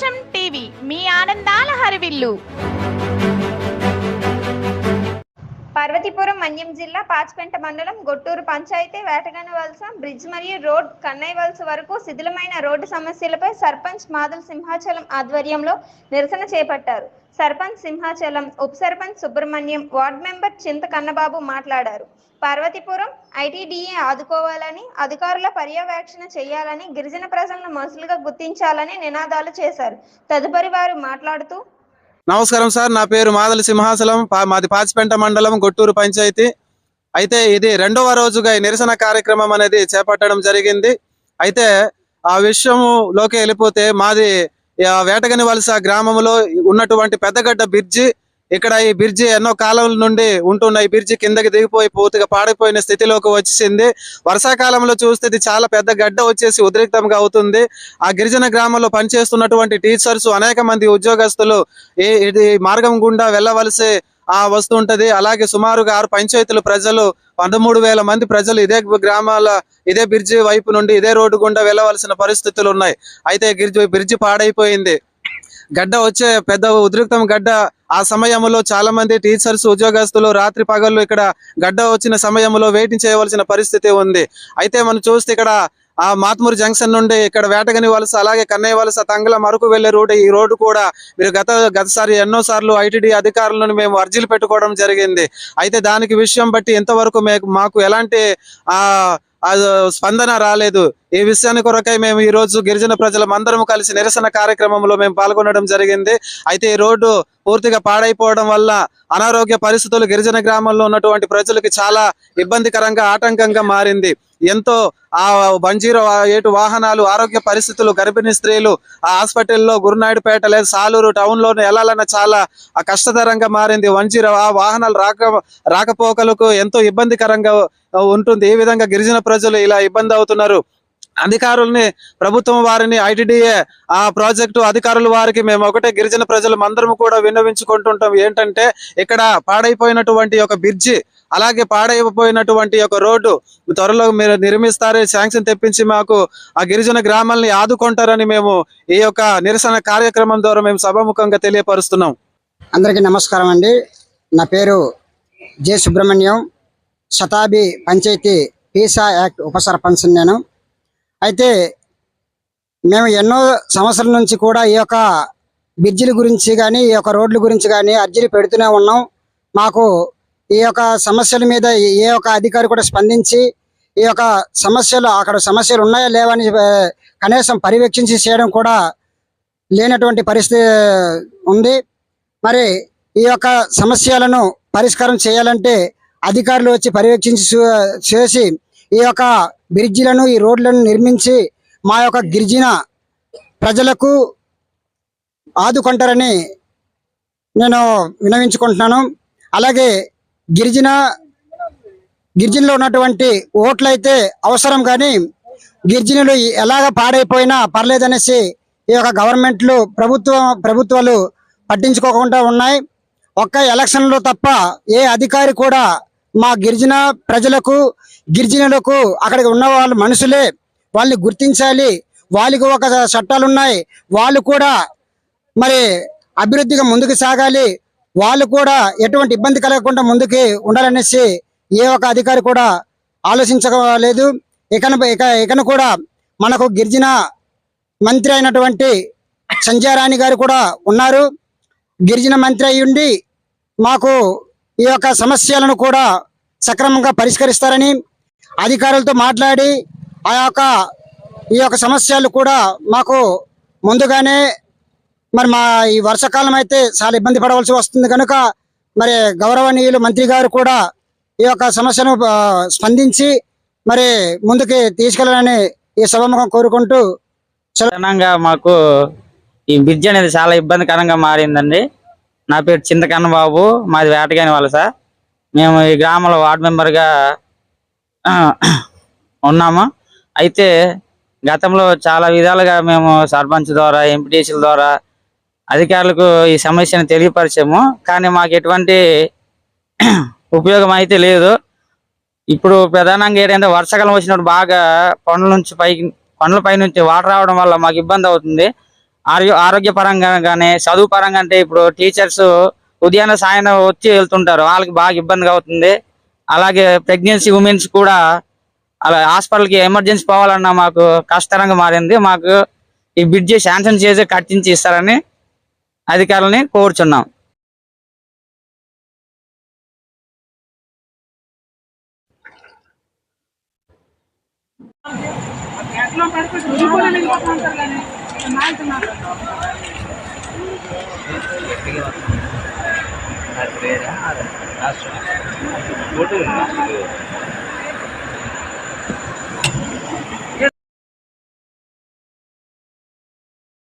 సంతోషం టీవీ మీ ఆనందాల హరివిల్లు. పార్వతీపురం మన్యం జిల్లా పాచిపెంట మండలం గొట్టూరు పంచాయతీ వేటగనవలస బ్రిడ్జ్ మరియు రోడ్ కన్నయ్యవలస వరకు శిథిలమైన రోడ్డు సమస్యలపై సర్పంచ్ మాదల్ సింహాచలం ఆధ్వర్యంలో నిరసన చేపట్టారు. సర్పంచ్ సింహాచలం, ఉప సర్పంచ్ సుబ్రహ్మణ్యం, వార్డు మెంబర్ చింత కన్నబాబు మాట్లాడారు. పార్వతీపురం ఐటీడీఏ ఆదుకోవాలని, అధికారుల పర్యవేక్షణ చేయాలని, గిరిజన ప్రజలను మనుషులుగా గుర్తించాలని నినాదాలు చేశారు. తదుపరి వారు మాట్లాడుతూ, నమస్కారం సార్, నా పేరు మాదల సింహాచలం, మాది పాచిపెంట మండలం గొట్టూరు పంచాయతీ. అయితే ఇది రెండవ రోజుగా ఈ నిరసన కార్యక్రమం అనేది చేపట్టడం జరిగింది. అయితే ఆ విషయంలోకి వెళ్ళిపోతే మాది వేటగనివలస గ్రామంలో ఉన్నటువంటి పెద్దగడ్డ బ్రిడ్జి, ఇక్కడ ఈ బ్రిడ్జి ఎన్నో కాలం నుండి ఉంటున్న ఈ బ్రిడ్జి కిందకి దిగిపోయి పూర్తిగా పాడైపోయిన స్థితిలోకి వచ్చింది. వర్షాకాలంలో చూస్తే ఇది చాలా పెద్ద గడ్డ వచ్చేసి ఉద్రిక్తంగా అవుతుంది. ఆ గిరిజన గ్రామంలో పనిచేస్తున్నటువంటి టీచర్స్, అనేక మంది ఉద్యోగస్తులు ఇది మార్గం గుండా వెళ్ళవలసి వస్తుంటది. అలాగే సుమారుగా 6 పంచాయతీల ప్రజలు, 13,000 మంది ప్రజలు ఇదే గ్రామాల ఇదే బ్రిడ్జి వైపు నుండి ఇదే రోడ్డు గుండా వెళ్ళవలసిన పరిస్థితులు ఉన్నాయి. అయితే బ్రిడ్జి పాడైపోయింది. గడ్డ వచ్చే పెద్ద ఉద్రిక్తం గడ్డ. ఆ సమయంలో చాలా మంది టీచర్స్, ఉద్యోగస్తులు రాత్రి పగళ్ళు ఇక్కడ గడ్డ వచ్చిన సమయంలో వెయిటింగ్ చేయవలసిన పరిస్థితి ఉంది. అయితే మనం చూస్తే ఇక్కడ ఆ మాత్మూరు జంక్షన్ నుండి ఇక్కడ వేటగనివలస, అలాగే కన్నయ్యవలస, తంగళం, అరకు వెళ్లే రోడ్డు, ఈ రోడ్డు కూడా మీరు గతసారి ఎన్నోసార్లు ఐటీడీ అధికారులను మేము అర్జీలు పెట్టుకోవడం జరిగింది. అయితే దానికి విషయం బట్టి ఇంతవరకు మాకు ఎలాంటి స్పందన రాలేదు. ఈ విషయాన్ని కొరకై మేము ఈ రోజు గిరిజన ప్రజలం అందరం కలిసి నిరసన కార్యక్రమంలో మేము పాల్గొనడం జరిగింది. అయితే ఈ రోడ్డు పూర్తిగా పాడైపోవడం వల్ల అనారోగ్య పరిస్థితులు గిరిజన గ్రామంలో ఉన్నటువంటి ప్రజలకి చాలా ఇబ్బందికరంగా, ఆటంకంగా మారింది. ఎంతో 108 వాహనాలు, ఆరోగ్య పరిస్థితులు, గర్భిణీ స్త్రీలు ఆ హాస్పిటల్లో గురునాయుడుపేట లేదా సాలూరు టౌన్ లోనే వెళ్ళాలన్న చాలా కష్టతరంగా మారింది. 10 వాహనాలు రాకపోకలకు ఎంతో ఇబ్బందికరంగా ఉంటుంది. ఈ విధంగా గిరిజన ప్రజలు ఇలా ఇబ్బంది అవుతున్నారు. అధికారుల్ని, ప్రభుత్వం వారిని, ఐటీడీఏ ఆ ప్రాజెక్టు అధికారుల వారికి మేము ఒకటే గిరిజన ప్రజలు అందరం కూడా విన్నవించుకుంటుంటాం. ఏంటంటే ఇక్కడ పాడైపోయినటువంటి ఒక బ్రిడ్జి, అలాగే పాడైపోయినటువంటి ఒక రోడ్డు త్వరలో మీరు నిర్మిస్తారు, శాంక్షన్ తెప్పించి మాకు ఆ గిరిజన గ్రామాలని ఆదుకుంటారని మేము ఈ యొక్క నిరసన కార్యక్రమం ద్వారా మేము సభాముఖంగా తెలియపరుస్తున్నాం. అందరికీ నమస్కారం అండి. నా పేరు J Subrahmanyam, Satabi panchayat PESA act ఉప సర్పంచ్. నేను అయితే మేము ఎన్నో సంవత్సరాల నుంచి కూడా ఈ యొక్క బ్రిడ్జిల గురించి కానీ, ఈ యొక్క రోడ్ల గురించి కానీ అర్జీలు పెడుతూనే ఉన్నాం. మాకు ఈ యొక్క సమస్యల మీద ఏ ఒక్క అధికారి కూడా స్పందించి ఈ యొక్క అక్కడ సమస్యలు ఉన్నాయా లేవని కనీసం పర్యవేక్షించి చేయడం కూడా లేనటువంటి పరిస్థితి ఉంది. మరి ఈ యొక్క సమస్యలను పరిష్కారం చేయాలంటే అధికారులు వచ్చి పర్యవేక్షించి చేసి ఈ యొక్క బ్రిడ్జిలను, ఈ రోడ్లను నిర్మించి మా యొక్క గిరిజన ప్రజలకు ఆదుకుంటారని నేను విన్నవించుకుంటున్నాను. అలాగే గిరిజనలో ఉన్నటువంటి ఓట్లు అయితే అవసరం, కానీ గిరిజనులు ఎలాగ పాడైపోయినా పర్లేదనేసి ఈ యొక్క గవర్నమెంట్లు, ప్రభుత్వాలు పట్టించుకోకుండా ఉన్నాయి. ఒక్క ఎలక్షన్లో తప్ప ఏ అధికారి కూడా మా గిరిజన ప్రజలకు, గిరిజనులకు, అక్కడికి ఉన్న వాళ్ళు మనుషులే, వాళ్ళని గుర్తించాలి, వాళ్ళకి ఒక చట్టాలు ఉన్నాయి, వాళ్ళు కూడా మరి అభివృద్ధిగా ముందుకు సాగాలి, వాళ్ళు కూడా ఎటువంటి ఇబ్బంది కలగకుండా ముందుకి ఉండాలనేసి ఏ ఒక్క అధికారి కూడా ఆలోచించలేదు. ఇకను కూడా మనకు గిరిజన మంత్రి అయినటువంటి సంజయ్ రాణి గారు కూడా ఉన్నారు. గిరిజన మంత్రి అయ్యుండి మాకు ఈ యొక్క సమస్యలను కూడా సక్రమంగా పరిష్కరిస్తారని అధికారులతో మాట్లాడి ఈ యొక్క సమస్యలు కూడా మాకు ముందుగానే మరి మా ఈ వర్షాకాలం అయితే చాలా ఇబ్బంది పడవలసి వస్తుంది కనుక మరి గౌరవనీయులు మంత్రి గారు కూడా ఈ యొక్క సమస్యను స్పందించి మరి ముందుకి తీసుకెళ్లాలని ఈ సభాముఖం కోరుకుంటూ, మాకు ఈ బ్రిడ్జ్ అనేది చాలా ఇబ్బందికరంగా మారిందండి. నా పేరు చింతకన్న బాబు, మాది వేటగనివలస. మేము ఈ గ్రామంలో వార్డు మెంబర్గా ఉన్నాము. అయితే గతంలో చాలా విధాలుగా మేము సర్పంచ్ ద్వారా, ఎంపీటీసీల ద్వారా అధికారులకు ఈ సమస్యను తెలియపరిచాము. కానీ మాకు ఎటువంటి ఉపయోగం అయితే లేదు. ఇప్పుడు ప్రధానంగా ఏంటంటే వర్షాకాలం వచ్చినప్పుడు బాగా కొండలపై నుంచి వాటర్ రావడం వల్ల మాకు ఇబ్బంది అవుతుంది. ఆరోగ్య పరంగా కానీ చదువు పరంగా అంటే ఇప్పుడు టీచర్స్ ఉదయాన్నే సాయంత్రం వచ్చి వెళ్తుంటారు, వాళ్ళకి బాగా ఇబ్బందిగా అవుతుంది. అలాగే ప్రెగ్నెన్సీ ఉమెన్స్ కూడా అలా హాస్పిటల్కి ఎమర్జెన్సీ పోవాలన్నా మాకు కష్టంగా మారింది. మాకు ఈ బ్రిడ్జి శాంక్షన్ చేసి కట్టించి ఇస్తారని అధికారులని కోరుచున్నాం. గట్టిగా